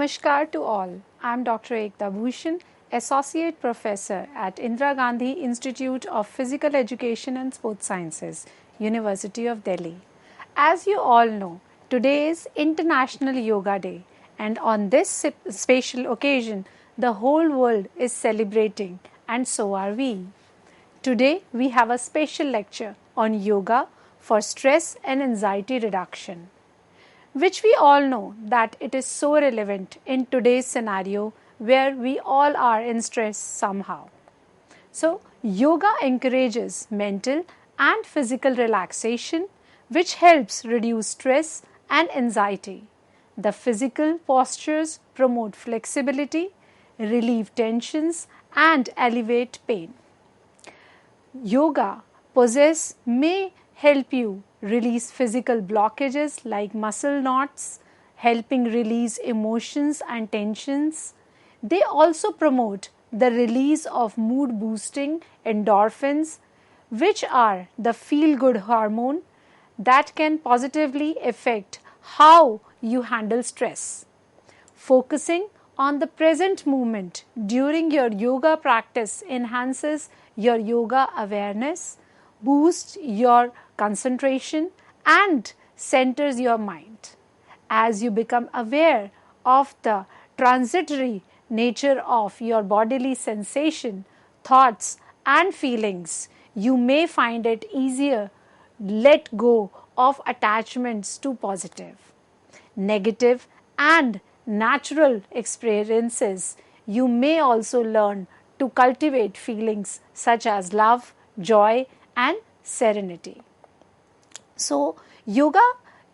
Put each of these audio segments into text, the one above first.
Namaskar to all. I am Dr. Ekta Bhushan, Associate Professor at Indira Gandhi Institute of Physical Education and Sports Sciences, University of Delhi. As you all know, today is International Yoga Day, and on this special occasion, the whole world is celebrating, and so are we. Today, we have a special lecture on yoga for stress and anxiety reduction, which we all know that it is so relevant in today's scenario where we all are in stress somehow. So, yoga encourages mental and physical relaxation, which helps reduce stress and anxiety. The physical postures promote flexibility, relieve tensions, and alleviate pain. Yoga poses may help you release physical blockages like muscle knots, helping release emotions and tensions. They also promote the release of mood boosting endorphins, which are the feel good hormone that can positively affect how you handle stress. Focusing on the present moment during your yoga practice enhances your yoga awareness, boosts your concentration, and centers your mind. As you become aware of the transitory nature of your bodily sensation, thoughts, and feelings, you may find it easier let go of attachments to positive, negative, and natural experiences. You may also learn to cultivate feelings such as love, joy, and serenity. So, yoga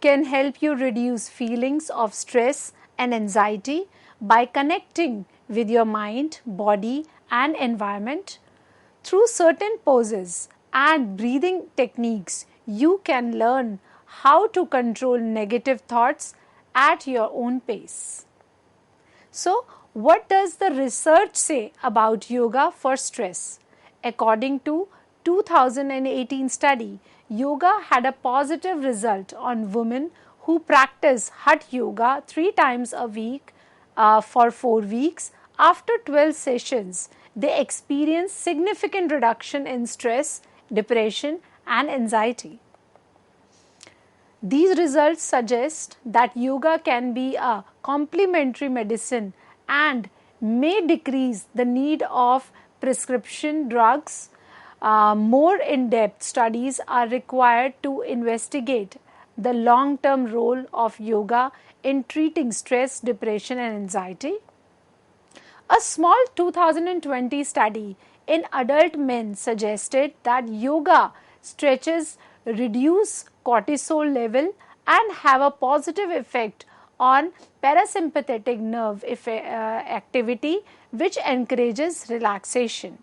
can help you reduce feelings of stress and anxiety by connecting with your mind, body, and environment. Through certain poses and breathing techniques, you can learn how to control negative thoughts at your own pace. So, what does the research say about yoga for stress? According to 2018 study, yoga had a positive result on women who practice Hatha yoga 3 times a week for 4 weeks. After 12 sessions, they experienced significant reduction in stress, depression, and anxiety. These results suggest that yoga can be a complementary medicine and may decrease the need of prescription drugs. More in-depth studies are required to investigate the long-term role of yoga in treating stress, depression, and anxiety. A small 2020 study in adult men suggested that yoga stretches reduce cortisol level and have a positive effect on parasympathetic nerve activity, which encourages relaxation.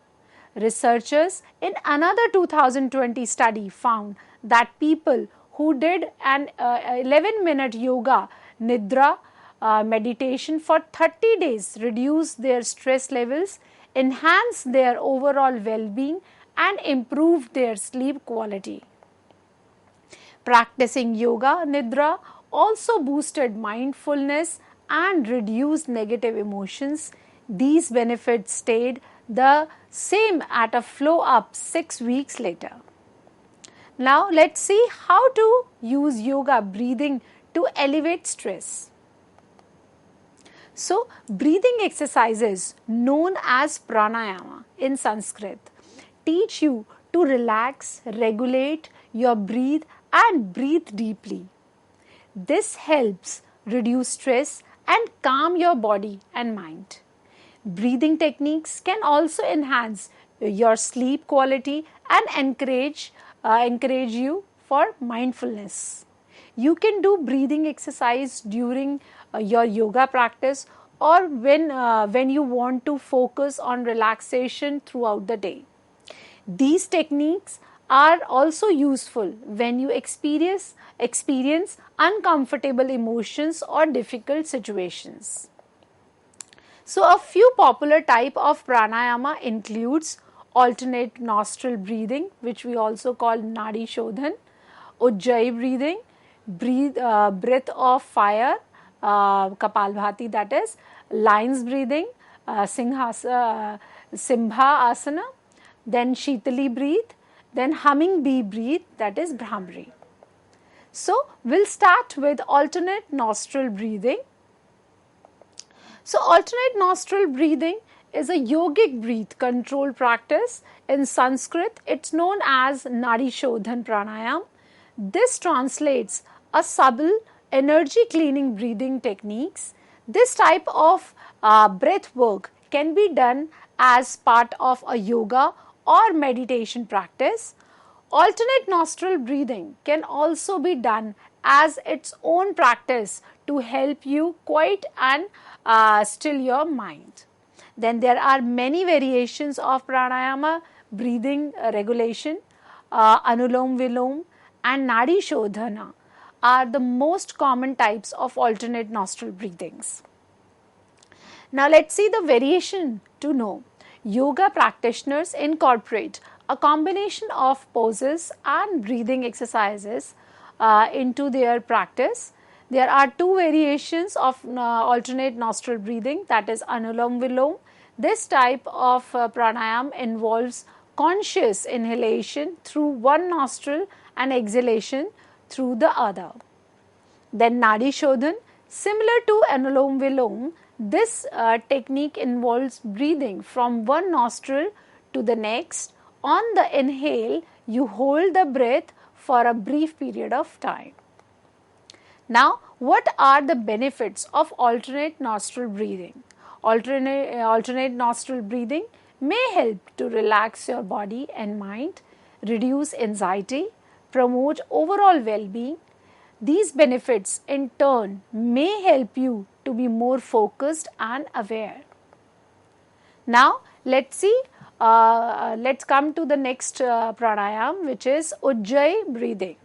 Researchers in another 2020 study found that people who did an 11-minute yoga nidra meditation for 30 days reduced their stress levels, enhanced their overall well-being, and improved their sleep quality. Practicing yoga nidra also boosted mindfulness and reduced negative emotions. These benefits stayed the same at a flow up 6 weeks later. Now let's see how to use yoga breathing to elevate stress. So, breathing exercises known as pranayama in Sanskrit teach you to relax, regulate your breath, and breathe deeply. This helps reduce stress and calm your body and mind. Breathing techniques can also enhance your sleep quality and encourage you for mindfulness. You can do breathing exercise during your yoga practice or when you want to focus on relaxation throughout the day. These techniques are also useful when you experience uncomfortable emotions or difficult situations. So, a few popular type of pranayama includes alternate nostril breathing, which we also call Nadi Shodhan, Ujjayi breathing, breath of fire, Kapalbhati, that is lion's breathing, Simbha asana, then Shitali breathe, then humming bee breathe, that is Brahmari. So, we'll start with alternate nostril breathing. So, alternate nostril breathing is a yogic breath control practice. In Sanskrit, it's known as Nadi Shodhan Pranayam. This translates a subtle energy cleaning breathing techniques. This type of breath work can be done as part of a yoga or meditation practice. Alternate nostril breathing can also be done as its own practice to help you quiet and still your mind. Then there are many variations of pranayama breathing regulation. Anulom Vilom and Nadi Shodhana are the most common types of alternate nostril breathings. Now let's see the variation to know. Yoga practitioners incorporate a combination of poses and breathing exercises into their practice. There are two variations of alternate nostril breathing, that is Anulom Vilom. This type of pranayam involves conscious inhalation through one nostril and exhalation through the other. Then Nadi Shodhan, similar to Anulom Vilom, this technique involves breathing from one nostril to the next. On the inhale, you hold the breath for a brief period of time. Now, what are the benefits of alternate nostril breathing? Alternate nostril breathing may help to relax your body and mind, reduce anxiety, promote overall well-being. These benefits in turn may help you to be more focused and aware. Now, let's come to the next pranayam, which is Ujjayi breathing.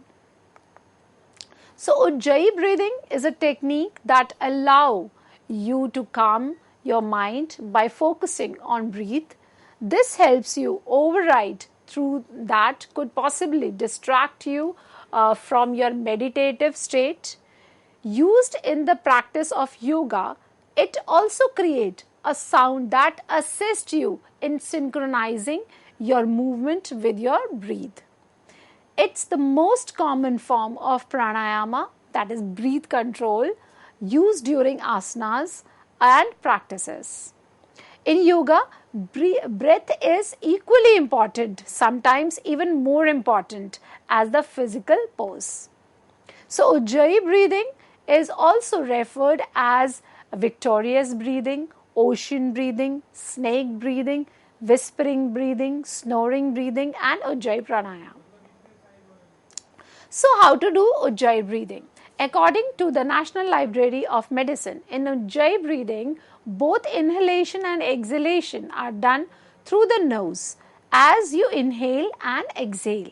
So, Ujjayi breathing is a technique that allows you to calm your mind by focusing on breath. This helps you override through that could possibly distract you from your meditative state. Used in the practice of yoga, it also creates a sound that assists you in synchronizing your movement with your breath. It's the most common form of pranayama, that is breath control, used during asanas and practices. In yoga, breath is equally important, sometimes even more important as the physical pose. So, Ujjayi breathing is also referred as victorious breathing, ocean breathing, snake breathing, whispering breathing, snoring breathing, and Ujjayi pranayama. So, how to do Ujjayi breathing? According to the National Library of Medicine, in Ujjayi breathing, both inhalation and exhalation are done through the nose as you inhale and exhale.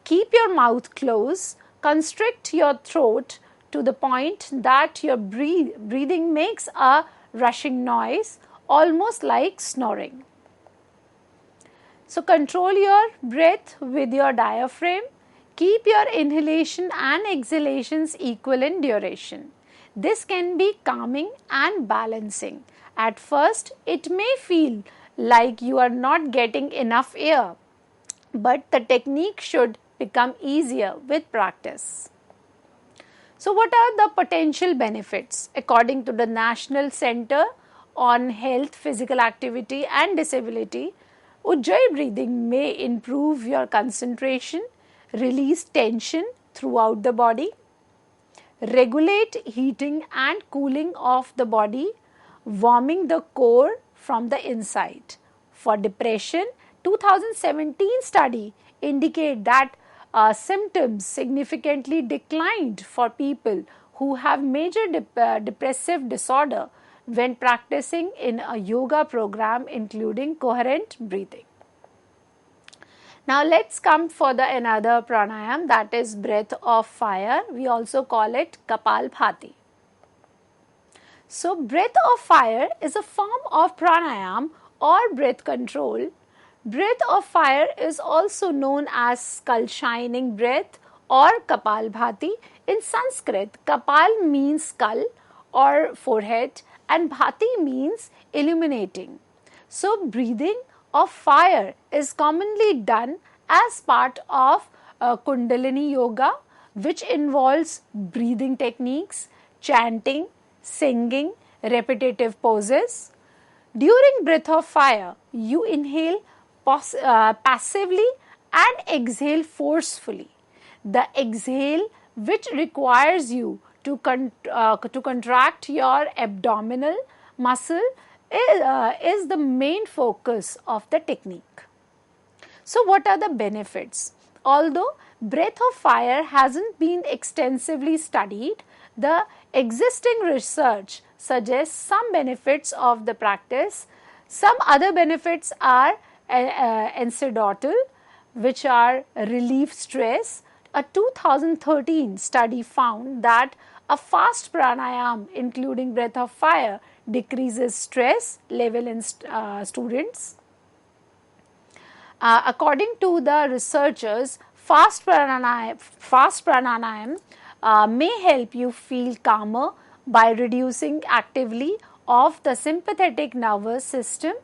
Keep your mouth closed, constrict your throat to the point that your breathing makes a rushing noise, almost like snoring. So, control your breath with your diaphragm. Keep your inhalation and exhalations equal in duration. This can be calming and balancing. At first, it may feel like you are not getting enough air, but the technique should become easier with practice. So, what are the potential benefits? According to the National Center on Health, Physical Activity and Disability, Ujjayi breathing may improve your concentration, release tension throughout the body, regulate heating and cooling of the body, warming the core from the inside. For depression, 2017 study indicate that symptoms significantly declined for people who have major depressive disorder when practicing in a yoga program including coherent breathing. Now let's come for the another pranayam, that is breath of fire. We also call it Kapalbhati. So breath of fire is a form of pranayam or breath control. Breath of fire is also known as skull shining breath or Kapalbhati. In Sanskrit, Kapal means skull or forehead, and bhati means illuminating. So, breathing of fire is commonly done as part of Kundalini Yoga, which involves breathing techniques, chanting, singing, repetitive poses. During breath of fire, you inhale passively and exhale forcefully. The exhale, which requires you to contract your abdominal muscle, is the main focus of the technique. So, what are the benefits? Although breath of fire hasn't been extensively studied, the existing research suggests some benefits of the practice. Some other benefits are anecdotal, which are relief stress. A 2013 study found that a fast pranayam, including breath of fire, decreases stress level in students. According to the researchers, fast pranayam may help you feel calmer by reducing activity of the sympathetic nervous system.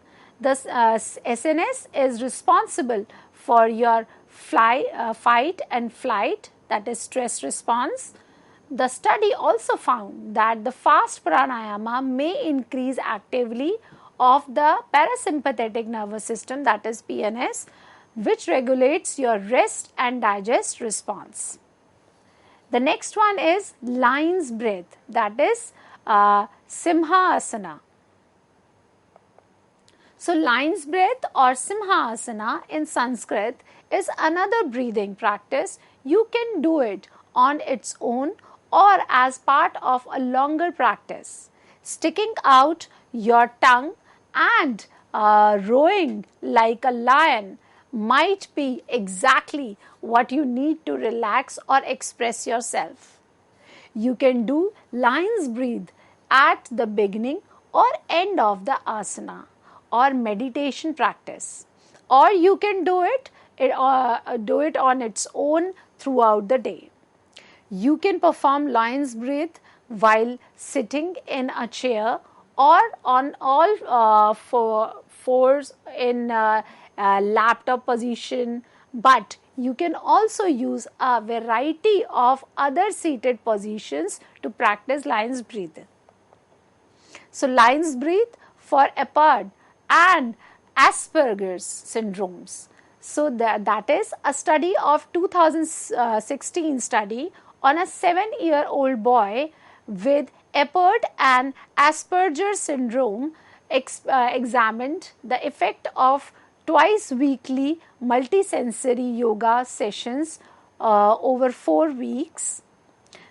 The SNS is responsible for your fight and flight, that is stress response. The study also found that the fast pranayama may increase activity of the parasympathetic nervous system, that is PNS, which regulates your rest and digest response. The next one is lion's breath, that is Simhasana. So, lion's breath or Simhasana in Sanskrit is another breathing practice. You can do it on its own or as part of a longer practice. Sticking out your tongue and roaring like a lion might be exactly what you need to relax or express yourself. You can do lion's breath at the beginning or end of the asana or meditation practice, or you can do it on its own throughout the day. You can perform lion's breath while sitting in a chair or on all fours in laptop position, but you can also use a variety of other seated positions to practice lion's breath. So, lion's breath for Apert and Asperger's syndromes. So, that is a study of 2016 study on a 7-year-old boy with Apert and Asperger's syndrome examined the effect of twice weekly multisensory yoga sessions over 4 weeks.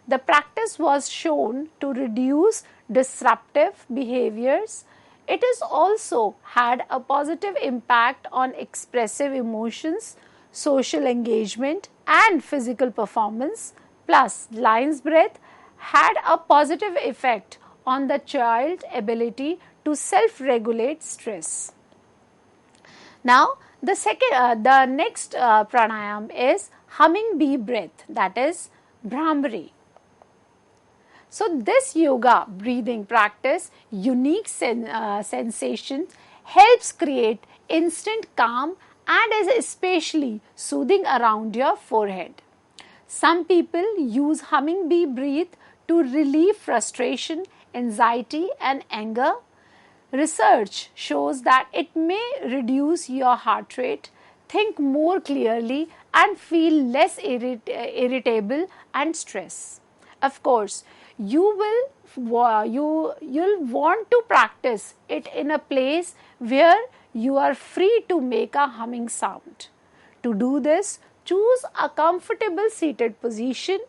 The practice was shown to reduce disruptive behaviors. It has also had a positive impact on expressive emotions, social engagement, and physical performance. Plus, lion's breath had a positive effect on the child's ability to self-regulate stress. Now, the next pranayam is hummingbird breath, that is Brahmari. So, this yoga breathing practice, unique sensations, helps create instant calm and is especially soothing around your forehead. Some people use hummingbird breath to relieve frustration, anxiety, and anger. Research shows that it may reduce your heart rate, think more clearly, and feel less irritable and stress. Of course, you'll want to practice it in a place where you are free to make a humming sound. To do this, choose a comfortable seated position,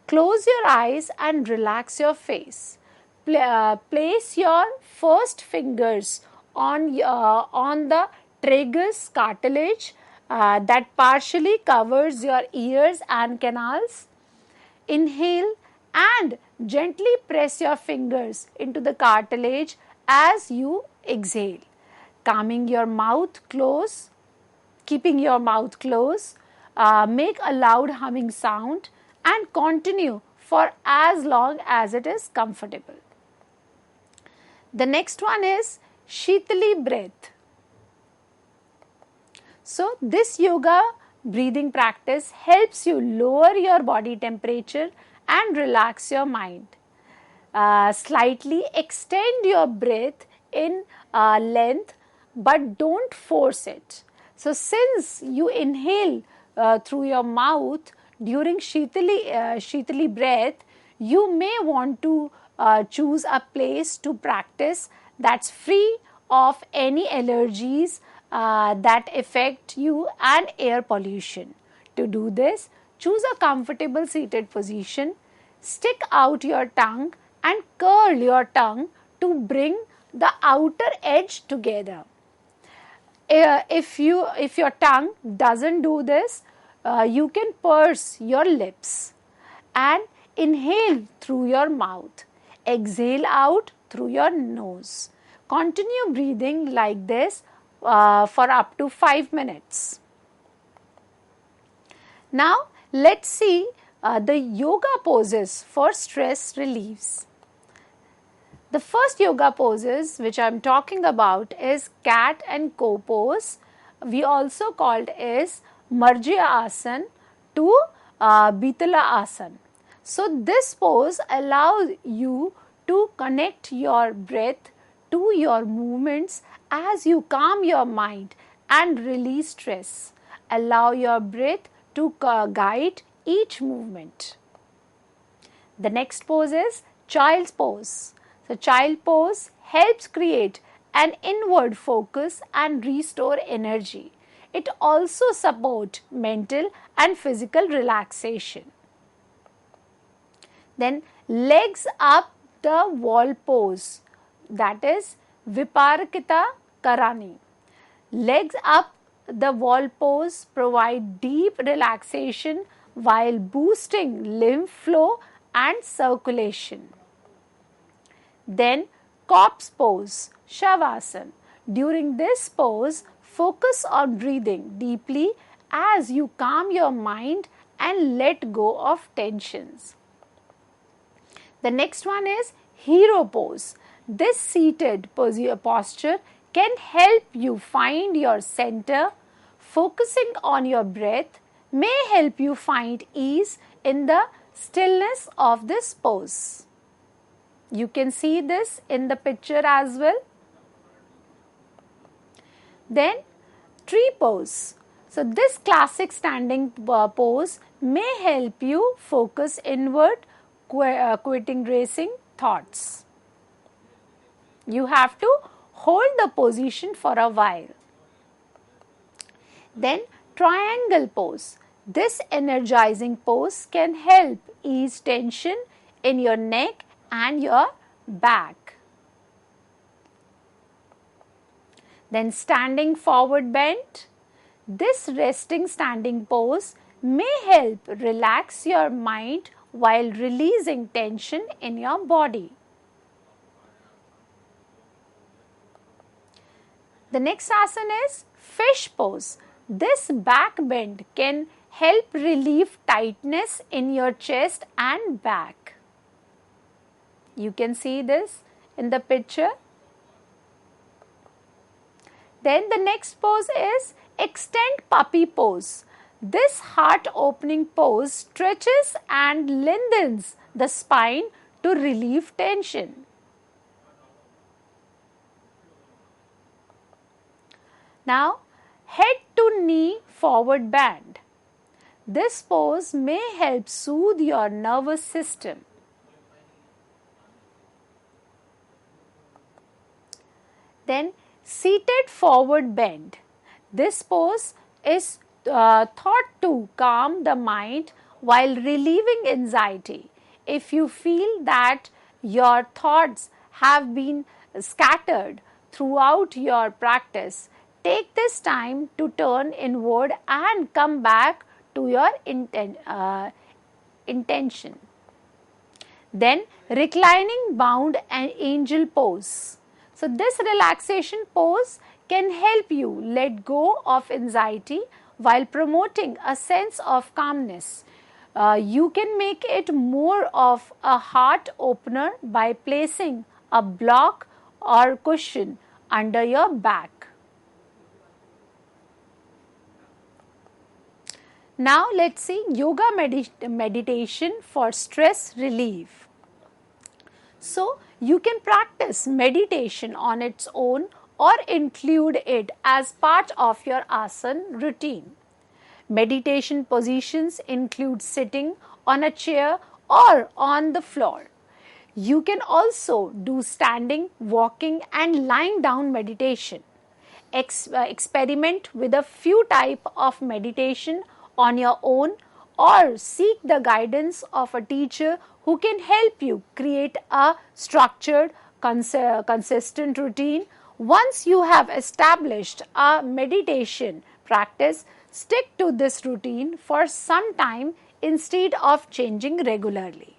close your eyes and relax your face. Place your first fingers on the tragus cartilage that partially covers your ears and canals. Inhale and gently press your fingers into the cartilage as you exhale, keeping your mouth closed. Make a loud humming sound and continue for as long as it is comfortable. The next one is Shitali breath. So this yoga breathing practice helps you lower your body temperature and relax your mind. Slightly extend your breath in length, but don't force it. So since you inhale through your mouth during Shitali breath, you may want to choose a place to practice that's free of any allergies that affect you and air pollution. To do this, choose a comfortable seated position, stick out your tongue and curl your tongue to bring the outer edge together. If your tongue doesn't do this, you can purse your lips and inhale through your mouth, exhale out through your nose. Continue breathing like this for up to 5 minutes. Now let's see the yoga poses for stress reliefs. The first yoga poses which I am talking about is cat and cow pose. We also called as Marjya Asan to Bitala Asan. So this pose allows you to connect your breath to your movements as you calm your mind and release stress. Allow your breath to guide each movement. The next pose is child's pose. So child pose helps create an inward focus and restore energy. It also supports mental and physical relaxation. Then legs up the wall pose, that is Viparakita Karani. Legs up the wall pose provide deep relaxation while boosting lymph flow and circulation. Then corpse pose, Shavasana. During this pose, focus on breathing deeply as you calm your mind and let go of tensions. The next one is hero pose. This seated posture can help you find your center. Focusing on your breath may help you find ease in the stillness of this pose. You can see this in the picture as well. Then tree pose. So this classic standing pose may help you focus inward, quitting racing thoughts. You have to hold the position for a while. Then triangle pose. This energizing pose can help ease tension in your neck and your back. Then standing forward bend. This resting standing pose may help relax your mind while releasing tension in your body. The next asana is fish pose. This back bend can help relieve tightness in your chest and back. You can see this in the picture. Then the next pose is extend puppy pose. This heart opening pose stretches and lengthens the spine to relieve tension. Now head to knee forward bend. This pose may help soothe your nervous system. Then seated forward bend. This pose is thought to calm the mind while relieving anxiety. If you feel that your thoughts have been scattered throughout your practice, take this time to turn inward and come back to your intention. Then reclining bound and angel pose. So this relaxation pose can help you let go of anxiety while promoting a sense of calmness. You can make it more of a heart opener by placing a block or cushion under your back. Now let's see yoga meditation for stress relief. So you can practice meditation on its own or include it as part of your asana routine. Meditation positions include sitting on a chair or on the floor. You can also do standing, walking and lying down meditation. Experiment with a few types of meditation on your own or seek the guidance of a teacher who can help you create a structured, consistent routine. Once you have established a meditation practice, stick to this routine for some time instead of changing regularly.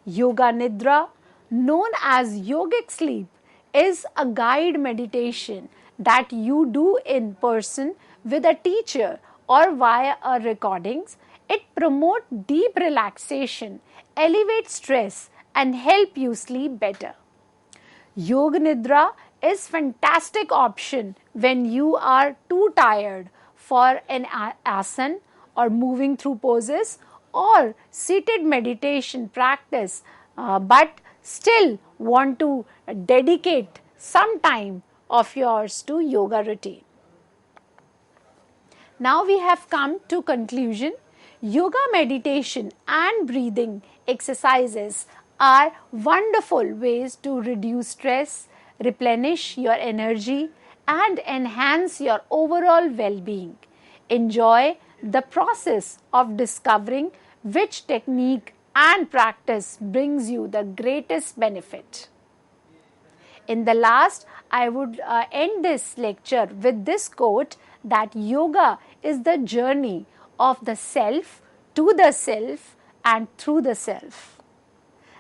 Yoga Nidra, known as yogic sleep, is a guided meditation that you do in person with a teacher or via a recordings. It promotes deep relaxation, elevates stress and help you sleep better. Yoga Nidra is fantastic option when you are too tired for an asana or moving through poses or seated meditation practice, but still want to dedicate some time of yours to yoga routine. Now we have come to conclusion. Yoga meditation and breathing exercises are wonderful ways to reduce stress, replenish your energy and enhance your overall well-being. Enjoy the process of discovering which technique and practice brings you the greatest benefit. In the last, I would end this lecture with this quote that yoga is the journey of the self to the self and through the self.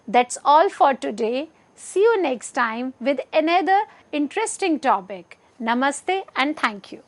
That's all for today. See you next time with another interesting topic. Namaste and thank you.